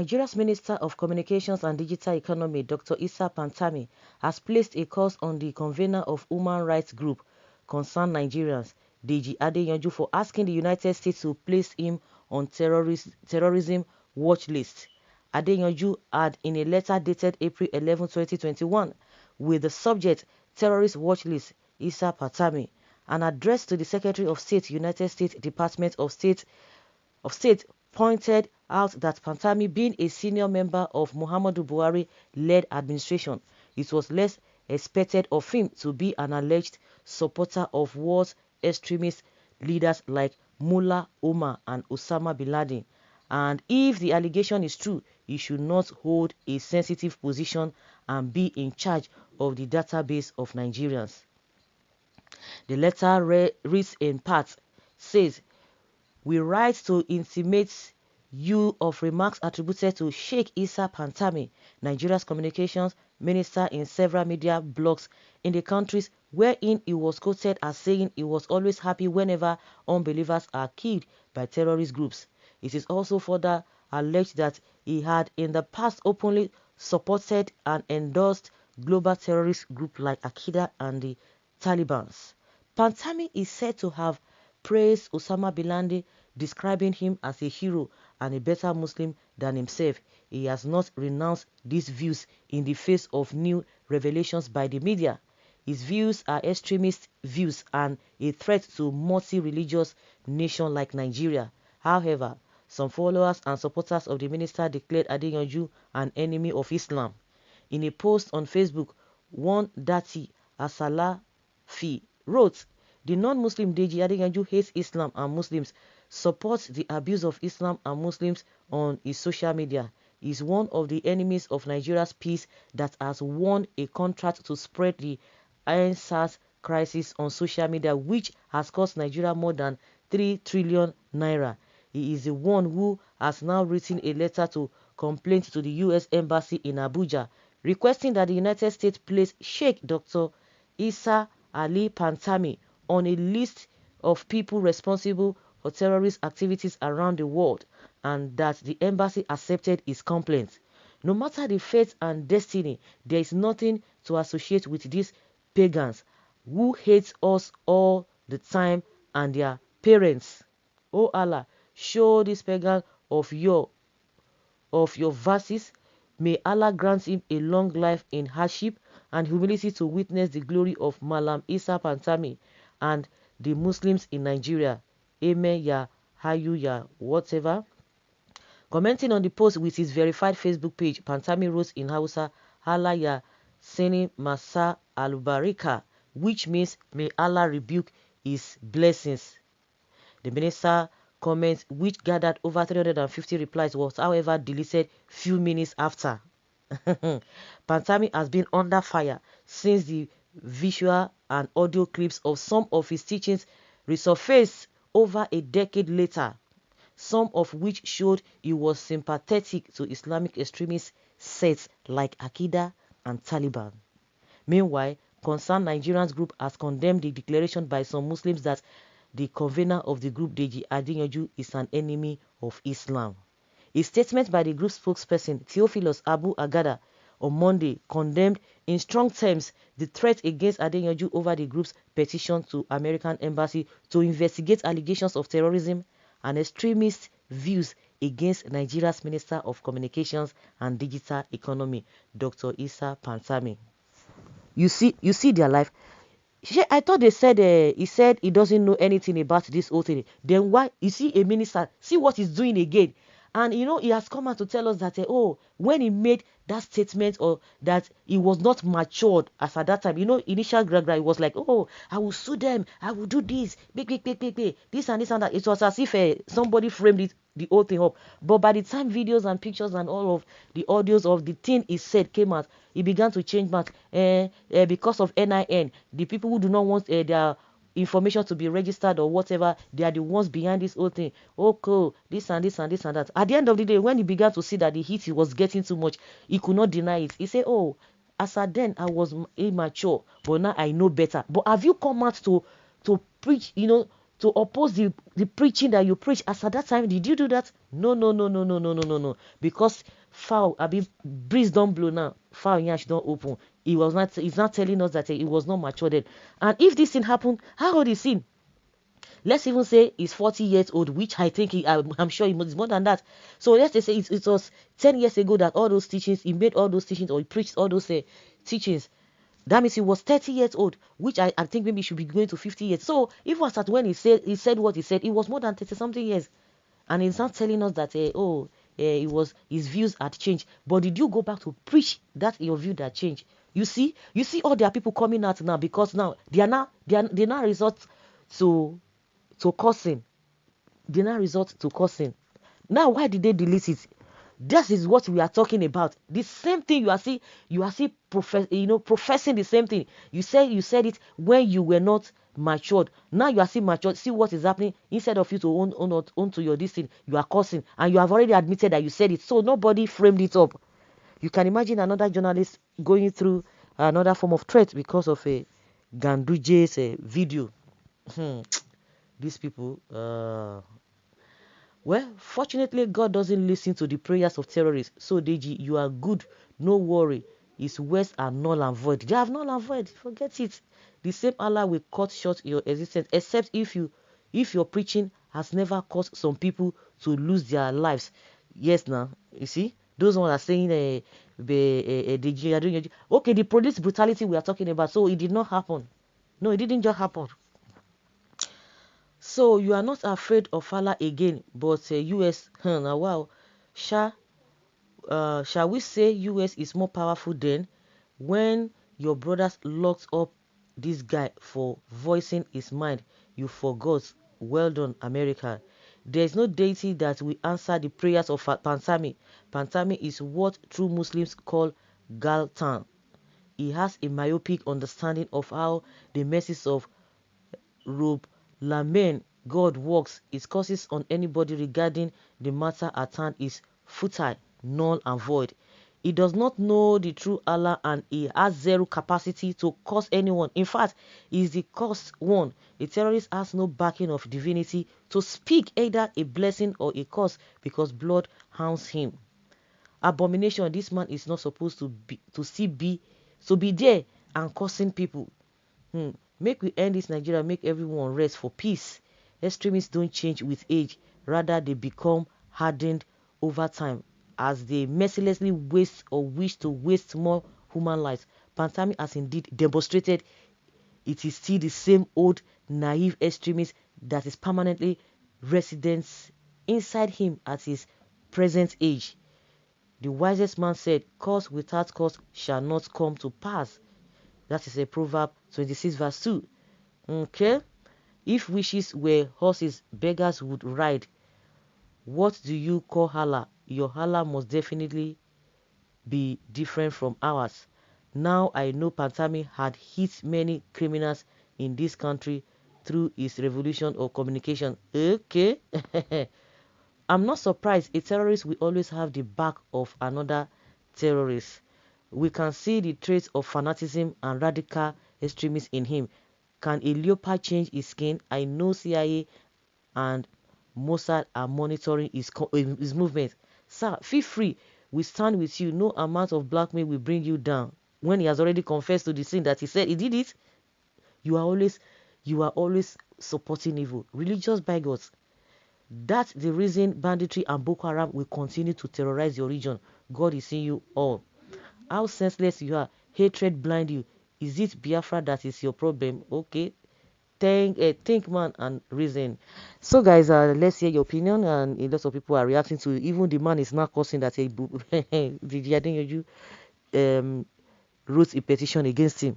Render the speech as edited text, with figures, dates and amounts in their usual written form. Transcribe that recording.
Nigeria's Minister of Communications and Digital Economy, Dr. Issa Pantami, has placed a curse on the convener of human rights group Concerned Nigerians, Deji Adeyanju, for asking the United States to place him on terrorism watch list. Adeyanju had, in a letter dated April 11, 2021, with the subject Terrorist Watch List, Issa Pantami, an address to the Secretary of State, United States Department of State pointed out that Pantami, being a senior member of Muhammadu Buhari-led administration, it was less expected of him to be an alleged supporter of war's extremist leaders like Mullah Omar and Osama bin Laden. And if the allegation is true, he should not hold a sensitive position and be in charge of the database of Nigerians. The letter reads in part, says, "We write to intimate you of remarks attributed to Sheikh Issa Pantami, Nigeria's communications minister, in several media blogs in the countries, wherein he was quoted as saying he was always happy whenever unbelievers are killed by terrorist groups. It is also further alleged that he had in the past openly supported and endorsed global terrorist groups like Al-Qaeda and the Taliban." Pantami is said to have praised Osama bin Laden, describing him as a hero and a better Muslim than himself. He has not renounced these views in the face of new revelations by the media. His views are extremist views and a threat to multi-religious nation like Nigeria. However, some followers and supporters of the minister declared Adeyanju an enemy of Islam. In a post on Facebook, one Dati Asalafi wrote, "The non-Muslim Deji Adeyanju hates Islam and Muslims, supports the abuse of Islam and Muslims on his social media. He is one of the enemies of Nigeria's peace that has won a contract to spread the EndSARS crisis on social media, which has cost Nigeria more than 3 trillion naira. He is the one who has now written a letter to complaint to the U.S. Embassy in Abuja, requesting that the United States place Sheikh Dr. Issa Ali Pantami on a list of people responsible for terrorist activities around the world, and that the embassy accepted his complaint. No matter the fate and destiny, there is nothing to associate with these pagans who hate us all the time and their parents. Oh Allah, show this pagan of your verses. May Allah grant him a long life in hardship and humility to witness the glory of Malam Issa Pantami and the Muslims in Nigeria. Amen, ya Hayu, ya whatever." Commenting on the post with his verified Facebook page, Pantami wrote in Hausa, "Allah ya seni masa alubarika," which means may Allah rebuke his blessings. The minister comment, which gathered over 350 replies, was however deleted few minutes after. Pantami has been under fire since the visual and audio clips of some of his teachings resurfaced over a decade later, some of which showed he was sympathetic to Islamic extremist sects like Al-Qaeda and Taliban. Meanwhile, Concerned Nigerians group has condemned the declaration by some Muslims that the convener of the group, Deji Adeyanju, is an enemy of Islam. A statement by the group spokesperson, Theophilus Abu Agada, on Monday condemned in strong terms the threat against Adeyanju over the group's petition to American embassy to investigate allegations of terrorism and extremist views against Nigeria's Minister of Communications and Digital Economy, Dr. Issa Pantami. You see their life. I thought they said he said he doesn't know anything about this whole thing. Then why? You see a minister, see what he's doing again. And you know, he has come out to tell us that when he made that statement, or that he was not matured as at that time, you know, initial Gragra, he was like, "Oh, I will sue them, I will do this, this and this and that." It was as if somebody framed the whole thing up. But by the time videos and pictures and all of the audios of the thing he said came out, he began to change back. Because of NIN, the people who do not want their information to be registered or whatever, they are the ones behind this whole thing. Okay, this and this and this and that. At the end of the day, when he began to see that the heat was getting too much, he could not deny it. He said, "Oh, as at then I was immature, but now I know better." But have you come out to preach, to oppose the preaching that you preach. As at that time, did you do that? No, no, no, no, no, no, no, no, no. Because foul, breeze don't blow now. Foul yash don't open. He's not telling us that he was not mature then. And if this thing happened, how old is he? Let's even say he's 40 years old, which I think I'm sure he's more than that. So let's just say it was 10 years ago that all those teachings, he made all those teachings, or he preached all those teachings. That means he was 30 years old, which I think maybe he should be going to 50 years. So if was at when he said what he said, it was more than 30 something years. And he's not telling us that it was his views had changed. But did you go back to preach that your view that changed? You see all their people coming out now, because now they now resort to cursing. They now resort to cursing. Now why did they delete it? This is what we are talking about. The same thing you are still professing the same thing. You said it when you were not matured. Now you are still matured. See what is happening. Instead of you to own to your this thing, you are cursing, and you have already admitted that you said it. So nobody framed it up. You can imagine another journalist going through another form of threat because of a Ganduje's video. These people. Well, fortunately, God doesn't listen to the prayers of terrorists. So, Deji, you are good. No worry. His words are null and void. They have null and void. Forget it. The same Allah will cut short your existence, except if your preaching has never caused some people to lose their lives. Yes, now you see those ones are saying Deji. Okay, the police brutality we are talking about. So it did not happen. No, it didn't just happen. So you are not afraid of Allah again, but US, wow, shall we say US is more powerful than when your brothers locked up this guy for voicing his mind? You forgot. Well done, America. There is no deity that will answer the prayers of Pantami. Pantami is what true Muslims call Galtan. He has a myopic understanding of how the message of Rob Lamen God works. Its curses on anybody regarding the matter at hand is futile, null and void. He does not know the true Allah, and he has zero capacity to curse anyone. In fact, he is the cursed one. A terrorist has no backing of divinity to speak either a blessing or a curse, because blood hounds him. Abomination. This man is not supposed to be there and cursing people. Make we end this Nigeria, make everyone rest for peace. Extremists don't change with age, rather they become hardened over time as they mercilessly waste or wish to waste more human lives. Pantami has indeed demonstrated it is still the same old naive extremist that is permanently resident inside him at his present age. The wisest man said, "Cause without cause shall not come to pass." That is a Proverb 26 verse 2. Okay? If wishes were horses, beggars would ride. What do you call Allah? Your Allah must definitely be different from ours. Now I know Pantami had hit many criminals in this country through his revolution of communication. Okay? I'm not surprised. A terrorist will always have the back of another terrorist. We can see the traits of fanaticism and radical extremism in him. Can a leopard change his skin? I know CIA and Mossad are monitoring his movement. Sir, feel free. We stand with you. No amount of blackmail will bring you down. When he has already confessed to the sin that he said he did it, you are always supporting evil. Religious bigots. That's the reason banditry and Boko Haram will continue to terrorize your region. God is seeing you all. How senseless you are. Hatred blind you. Is it Biafra that is your problem? Okay. Think man and reason. So guys, let's hear your opinion, and a lot of people are reacting to it. Even the man is now causing that Deji Adeyanju wrote a petition against him.